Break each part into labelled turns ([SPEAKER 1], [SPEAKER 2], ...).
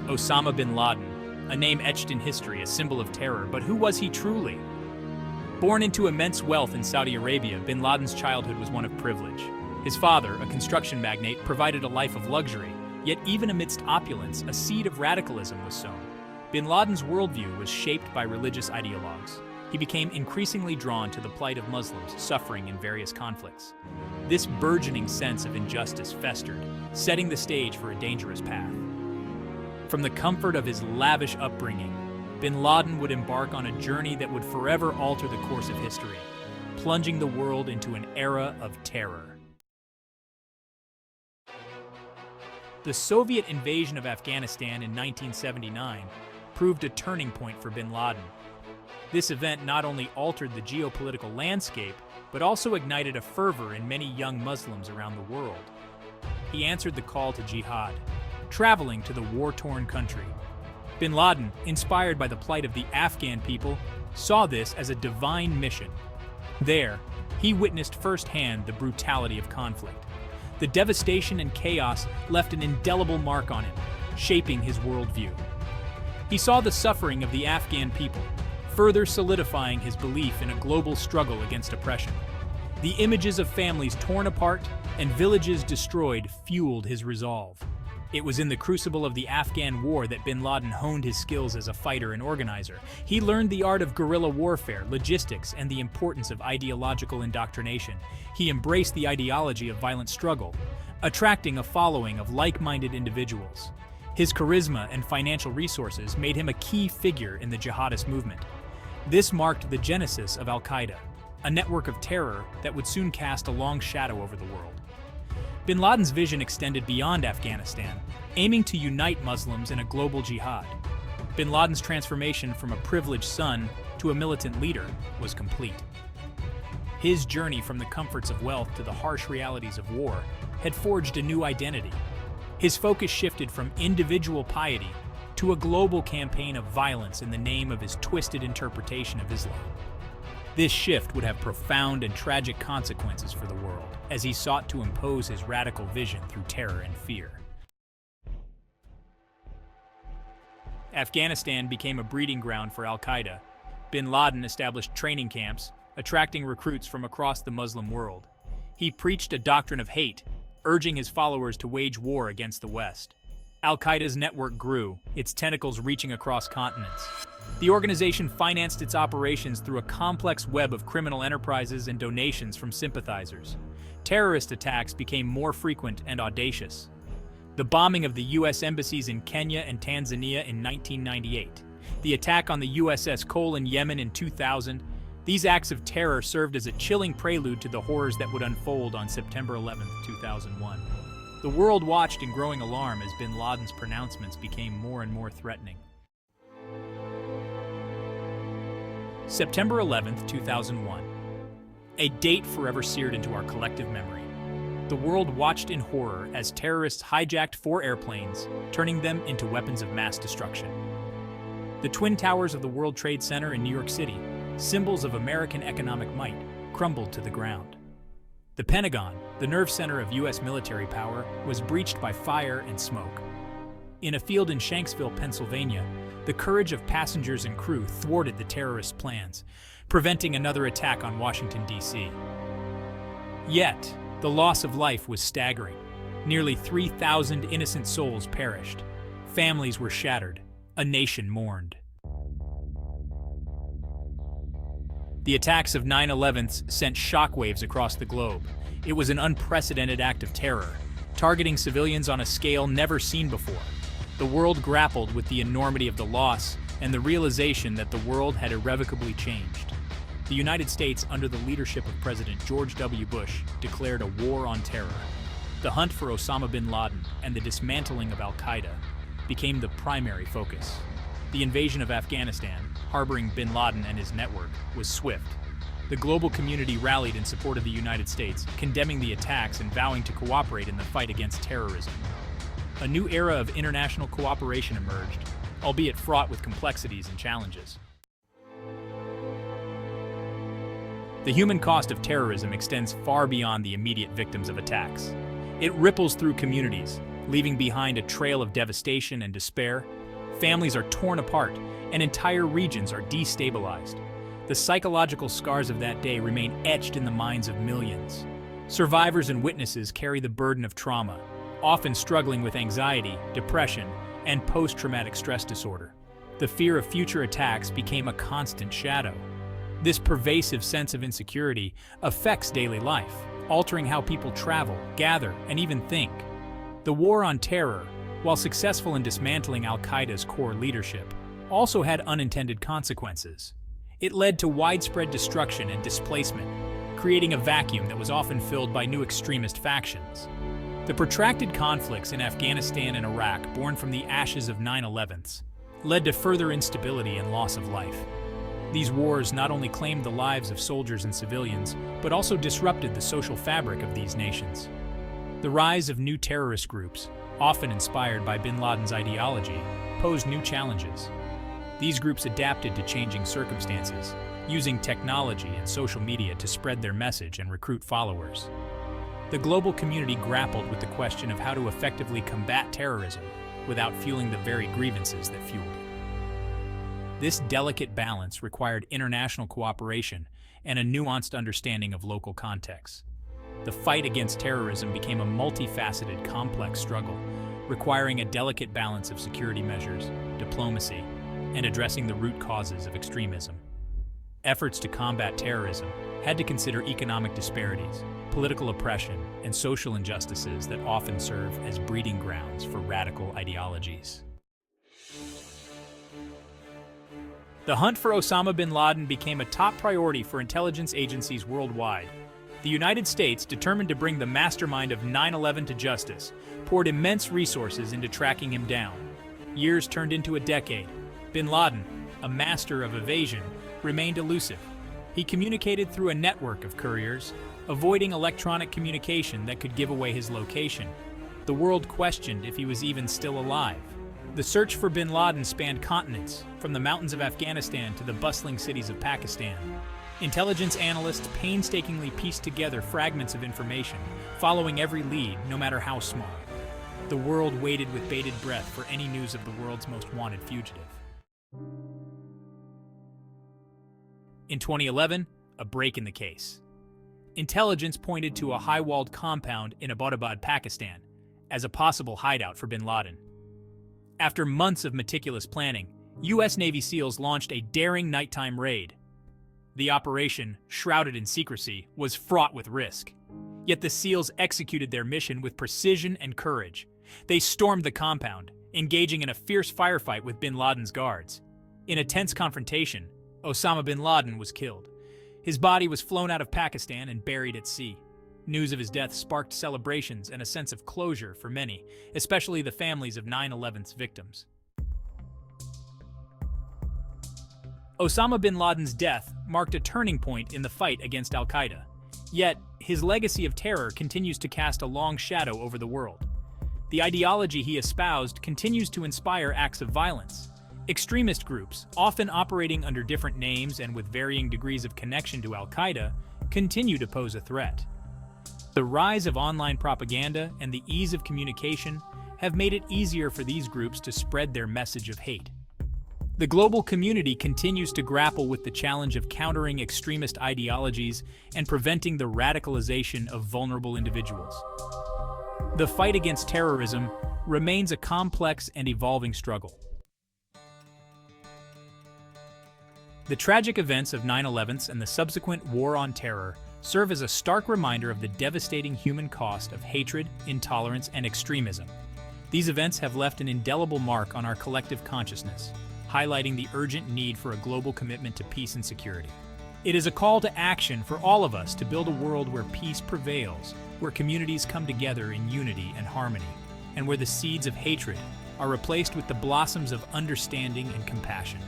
[SPEAKER 1] Osama bin Laden, a name etched in history, a symbol of terror, but who was he truly? Born into immense wealth in Saudi Arabia, bin Laden's childhood was one of privilege. His father, a construction magnate, provided a life of luxury, yet even amidst opulence, a seed of radicalism was sown. Bin Laden's worldview was shaped by religious ideologues. He became increasingly drawn to the plight of Muslims suffering in various conflicts. This burgeoning sense of injustice festered, setting the stage for a dangerous path. From the comfort of his lavish upbringing, bin Laden would embark on a journey that would forever alter the course of history, plunging the world into an era of terror. The Soviet invasion of Afghanistan in 1979 proved a turning point for bin Laden. This event not only altered the geopolitical landscape, but also ignited a fervor in many young Muslims around the world. He answered the call to jihad, traveling to the war-torn country. Bin Laden, inspired by the plight of the Afghan people, saw this as a divine mission. There, he witnessed firsthand the brutality of conflict. The devastation and chaos left an indelible mark on him, shaping his worldview. He saw the suffering of the Afghan people, further solidifying his belief in a global struggle against oppression. The images of families torn apart and villages destroyed fueled his resolve. It was in the crucible of the Afghan war that bin Laden honed his skills as a fighter and organizer. He learned the art of guerrilla warfare, logistics, and the importance of ideological indoctrination. He embraced the ideology of violent struggle, attracting a following of like-minded individuals. His charisma and financial resources made him a key figure in the jihadist movement. This marked the genesis of Al-Qaeda, a network of terror that would soon cast a long shadow over the world. Bin Laden's vision extended beyond Afghanistan, aiming to unite Muslims in a global jihad. Bin Laden's transformation from a privileged son to a militant leader was complete. His journey from the comforts of wealth to the harsh realities of war had forged a new identity. His focus shifted from individual piety to a global campaign of violence in the name of his twisted interpretation of Islam. This shift would have profound and tragic consequences for the world, as he sought to impose his radical vision through terror and fear. Afghanistan became a breeding ground for Al-Qaeda. Bin Laden established training camps, attracting recruits from across the Muslim world. He preached a doctrine of hate, urging his followers to wage war against the West. Al-Qaeda's network grew, its tentacles reaching across continents. The organization financed its operations through a complex web of criminal enterprises and donations from sympathizers. Terrorist attacks became more frequent and audacious. The bombing of the U.S. embassies in Kenya and Tanzania in 1998, the attack on the USS Cole in Yemen in 2000, these acts of terror served as a chilling prelude to the horrors that would unfold on September 11, 2001. The world watched in growing alarm as bin Laden's pronouncements became more and more threatening. September 11, 2001. A date forever seared into our collective memory. The world watched in horror as terrorists hijacked 4 airplanes, turning them into weapons of mass destruction. The Twin Towers of the World Trade Center in New York City, symbols of American economic might, crumbled to the ground. The Pentagon, the nerve center of U.S. military power, was breached by fire and smoke. In a field in Shanksville, Pennsylvania, the courage of passengers and crew thwarted the terrorists' plans, preventing another attack on Washington, D.C. Yet, the loss of life was staggering. Nearly 3,000 innocent souls perished. Families were shattered. A nation mourned. The attacks of 9/11 sent shockwaves across the globe. It was an unprecedented act of terror, targeting civilians on a scale never seen before. The world grappled with the enormity of the loss and the realization that the world had irrevocably changed. The United States, under the leadership of President George W. Bush, declared a war on terror. The hunt for Osama bin Laden and the dismantling of Al-Qaeda became the primary focus. The invasion of Afghanistan, harboring bin Laden and his network, was swift. The global community rallied in support of the United States, condemning the attacks and vowing to cooperate in the fight against terrorism. A new era of international cooperation emerged, albeit fraught with complexities and challenges. The human cost of terrorism extends far beyond the immediate victims of attacks. It ripples through communities, leaving behind a trail of devastation and despair. Families are torn apart, and entire regions are destabilized. The psychological scars of that day remain etched in the minds of millions. Survivors and witnesses carry the burden of trauma, often struggling with anxiety, depression, and post-traumatic stress disorder. The fear of future attacks became a constant shadow. This pervasive sense of insecurity affects daily life, altering how people travel, gather, and even think. The war on terror, while successful in dismantling al-Qaeda's core leadership, also had unintended consequences. It led to widespread destruction and displacement, creating a vacuum that was often filled by new extremist factions. The protracted conflicts in Afghanistan and Iraq, born from the ashes of 9/11s, led to further instability and loss of life. These wars not only claimed the lives of soldiers and civilians, but also disrupted the social fabric of these nations. The rise of new terrorist groups, often inspired by bin Laden's ideology, posed new challenges. These groups adapted to changing circumstances, using technology and social media to spread their message and recruit followers. The global community grappled with the question of how to effectively combat terrorism without fueling the very grievances that fueled it. This delicate balance required international cooperation and a nuanced understanding of local contexts. The fight against terrorism became a multifaceted, complex struggle, requiring a delicate balance of security measures, diplomacy, and addressing the root causes of extremism. Efforts to combat terrorism had to consider economic disparities, political oppression, and social injustices that often serve as breeding grounds for radical ideologies. The hunt for Osama bin Laden became a top priority for intelligence agencies worldwide. The United States, determined to bring the mastermind of 9/11 to justice, poured immense resources into tracking him down. Years turned into a decade. Bin Laden, a master of evasion, remained elusive. He communicated through a network of couriers, avoiding electronic communication that could give away his location. The world questioned if he was even still alive. The search for bin Laden spanned continents, from the mountains of Afghanistan to the bustling cities of Pakistan. Intelligence analysts painstakingly pieced together fragments of information, following every lead, no matter how small. The world waited with bated breath for any news of the world's most wanted fugitive. In 2011, a break in the case. Intelligence pointed to a high-walled compound in Abbottabad, Pakistan, as a possible hideout for bin Laden. After months of meticulous planning, U.S. Navy SEALs launched a daring nighttime raid. The operation, shrouded in secrecy, was fraught with risk. Yet the SEALs executed their mission with precision and courage. They stormed the compound, engaging in a fierce firefight with bin Laden's guards. In a tense confrontation, Osama bin Laden was killed. His body was flown out of Pakistan and buried at sea. News of his death sparked celebrations and a sense of closure for many, especially the families of 9/11's victims. Osama bin Laden's death marked a turning point in the fight against al-Qaeda. Yet, his legacy of terror continues to cast a long shadow over the world. The ideology he espoused continues to inspire acts of violence. Extremist groups, often operating under different names and with varying degrees of connection to al-Qaeda, continue to pose a threat. The rise of online propaganda and the ease of communication have made it easier for these groups to spread their message of hate. The global community continues to grapple with the challenge of countering extremist ideologies and preventing the radicalization of vulnerable individuals. The fight against terrorism remains a complex and evolving struggle. The tragic events of 9/11 and the subsequent war on terror serve as a stark reminder of the devastating human cost of hatred, intolerance, and extremism. These events have left an indelible mark on our collective consciousness, highlighting the urgent need for a global commitment to peace and security. It is a call to action for all of us to build a world where peace prevails, where communities come together in unity and harmony, and where the seeds of hatred are replaced with the blossoms of understanding and compassion.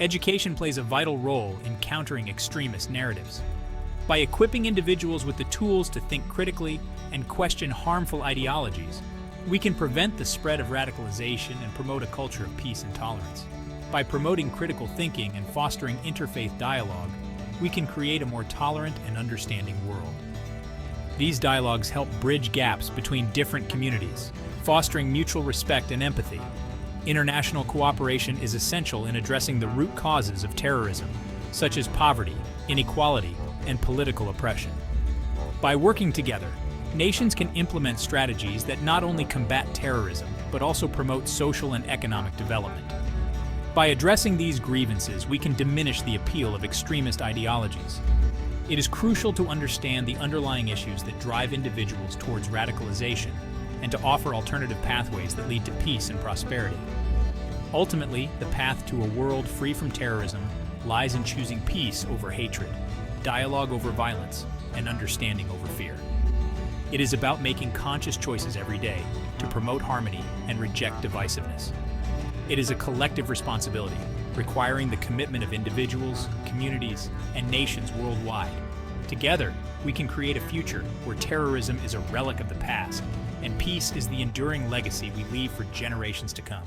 [SPEAKER 1] Education plays a vital role in countering extremist narratives. By equipping individuals with the tools to think critically and question harmful ideologies, we can prevent the spread of radicalization and promote a culture of peace and tolerance. By promoting critical thinking and fostering interfaith dialogue, we can create a more tolerant and understanding world. These dialogues help bridge gaps between different communities, fostering mutual respect and empathy. International cooperation is essential in addressing the root causes of terrorism, such as poverty, inequality, and political oppression. By working together, nations can implement strategies that not only combat terrorism, but also promote social and economic development. By addressing these grievances, we can diminish the appeal of extremist ideologies. It is crucial to understand the underlying issues that drive individuals towards radicalization and to offer alternative pathways that lead to peace and prosperity. Ultimately, the path to a world free from terrorism lies in choosing peace over hatred, dialogue over violence, and understanding over fear. It is about making conscious choices every day to promote harmony and reject divisiveness. It is a collective responsibility, requiring the commitment of individuals, communities, and nations worldwide. Together, we can create a future where terrorism is a relic of the past, and peace is the enduring legacy we leave for generations to come.